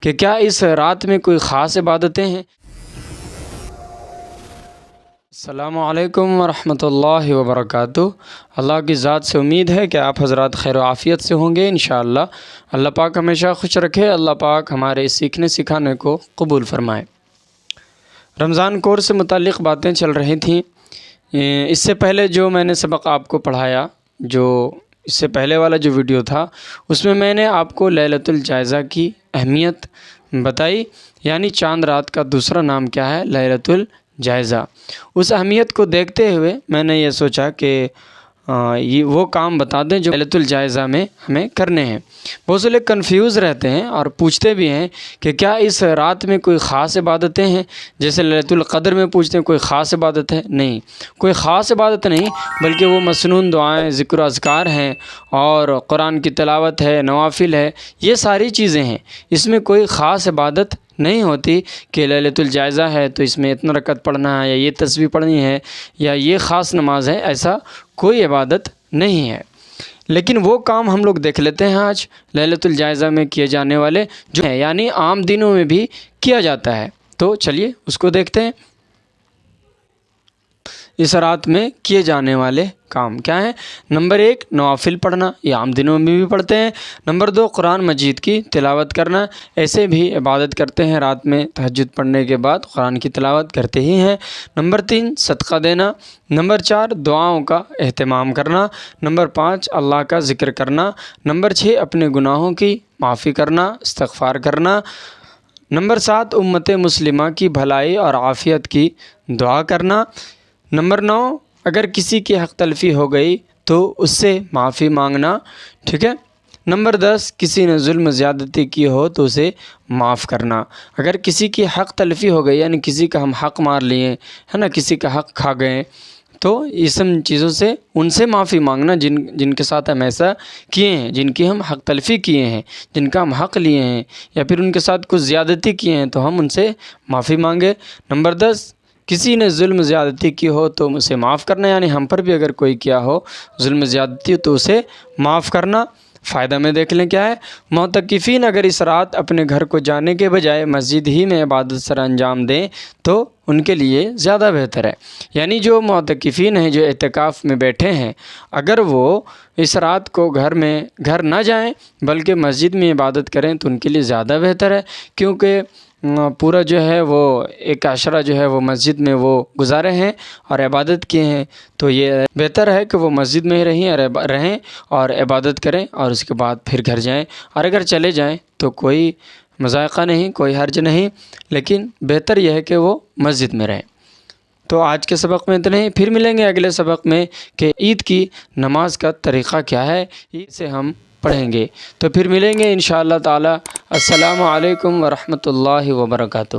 کہ کیا اس رات میں کوئی خاص عبادتیں ہیں؟ السلام علیکم ورحمۃ اللہ وبرکاتہ۔ اللہ کی ذات سے امید ہے کہ آپ حضرات خیر و عافیت سے ہوں گے انشاءاللہ۔ اللہ پاک ہمیشہ خوش رکھے، اللہ پاک ہمارے سیکھنے سکھانے کو قبول فرمائے۔ رمضان کورس سے متعلق باتیں چل رہی تھیں۔ اس سے پہلے جو میں نے سبق آپ کو پڑھایا، جو اس سے پہلے والا جو ویڈیو تھا، اس میں نے آپ کو لیلۃ الجائزہ کی اہمیت بتائی، یعنی چاند رات کا دوسرا نام کیا ہے؟ لیلۃ الجائزہ۔ اس اہمیت کو دیکھتے ہوئے میں نے یہ سوچا کہ یہ وہ کام بتا دیں جو لیلۃ الجائزہ میں ہمیں کرنے ہیں۔ بہت سے لوگ کنفیوز رہتے ہیں اور پوچھتے بھی ہیں کہ کیا اس رات میں کوئی خاص عبادتیں ہیں؟ جیسے لیلۃ القدر میں پوچھتے ہیں کوئی خاص عبادت ہے؟ نہیں، کوئی خاص عبادت نہیں، بلکہ وہ مسنون دعائیں، ذکر و اذکار ہیں اور قرآن کی تلاوت ہے، نوافل ہے، یہ ساری چیزیں ہیں۔ اس میں کوئی خاص عبادت نہیں ہوتی کہ لیلۃ الجائزہ ہے تو اس میں اتنا رکعت پڑھنا ہے یا یہ تسبیح پڑھنی ہے یا یہ خاص نماز ہے، ایسا کوئی عبادت نہیں ہے۔ لیکن وہ کام ہم لوگ دیکھ لیتے ہیں آج لیلۃ الجائزہ میں کیے جانے والے جو ہیں، یعنی عام دنوں میں بھی کیا جاتا ہے۔ تو چلیے اس کو دیکھتے ہیں۔ اس رات میں کیے جانے والے کام کیا ہیں؟ نمبر 1، نوافل پڑھنا، یہ عام دنوں میں بھی پڑھتے ہیں۔ نمبر 2، قرآن مجید کی تلاوت کرنا، ایسے بھی عبادت کرتے ہیں، رات میں تہجد پڑھنے کے بعد قرآن کی تلاوت کرتے ہی ہیں۔ نمبر 3، صدقہ دینا۔ نمبر 4، دعاؤں کا اہتمام کرنا۔ نمبر 5، اللہ کا ذکر کرنا۔ نمبر 6، اپنے گناہوں کی معافی کرنا، استغفار کرنا۔ نمبر 7، امت مسلمہ کی بھلائی اور عافیت کی دعا کرنا۔ نمبر 9، اگر کسی کی حق تلفی ہو گئی تو اس سے معافی مانگنا، ٹھیک ہے۔ نمبر 10، کسی نے ظلم زیادتی کی ہو تو اسے معاف کرنا۔ اگر کسی کی حق تلفی ہو گئی، یعنی کسی کا ہم حق مار لیے ہے نا، کسی کا حق کھا گئے، تو اس چیزوں سے ان سے معافی مانگنا جن کے ساتھ ہم ایسا کیے ہیں، جن کی ہم حق تلفی کیے ہیں، جن کا ہم حق لیے ہیں، یا پھر ان کے ساتھ کچھ زیادتی کیے ہیں تو ہم ان سے معافی مانگے۔ نمبر 10، کسی نے ظلم زیادتی کی ہو تو اسے معاف کرنا، یعنی ہم پر بھی اگر کوئی کیا ہو ظلم زیادتی تو اسے معاف کرنا۔ فائدہ میں دیکھ لیں کیا ہے۔ معتکفین اگر اس رات اپنے گھر کو جانے کے بجائے مسجد ہی میں عبادت سر انجام دیں تو ان کے لیے زیادہ بہتر ہے۔ یعنی جو معتکفین ہیں، جو اعتکاف میں بیٹھے ہیں، اگر وہ اس رات کو گھر نہ جائیں بلکہ مسجد میں عبادت کریں تو ان کے لیے زیادہ بہتر ہے، کیونکہ پورا جو ہے وہ ایک عشرہ جو ہے وہ مسجد میں وہ گزارے ہیں اور عبادت کیے ہیں، تو یہ بہتر ہے کہ وہ مسجد میں ہی رہیں اور عبادت کریں اور اس کے بعد پھر گھر جائیں۔ اور اگر چلے جائیں تو کوئی مضائقہ نہیں، کوئی حرج نہیں، لیکن بہتر یہ ہے کہ وہ مسجد میں رہیں۔ تو آج کے سبق میں اتنے ہی، پھر ملیں گے اگلے سبق میں کہ عید کی نماز کا طریقہ کیا ہے، عید سے ہم پڑھیں گے۔ تو پھر ملیں گے انشاءاللہ تعالی۔ السلام علیکم ورحمۃ اللہ وبرکاتہ۔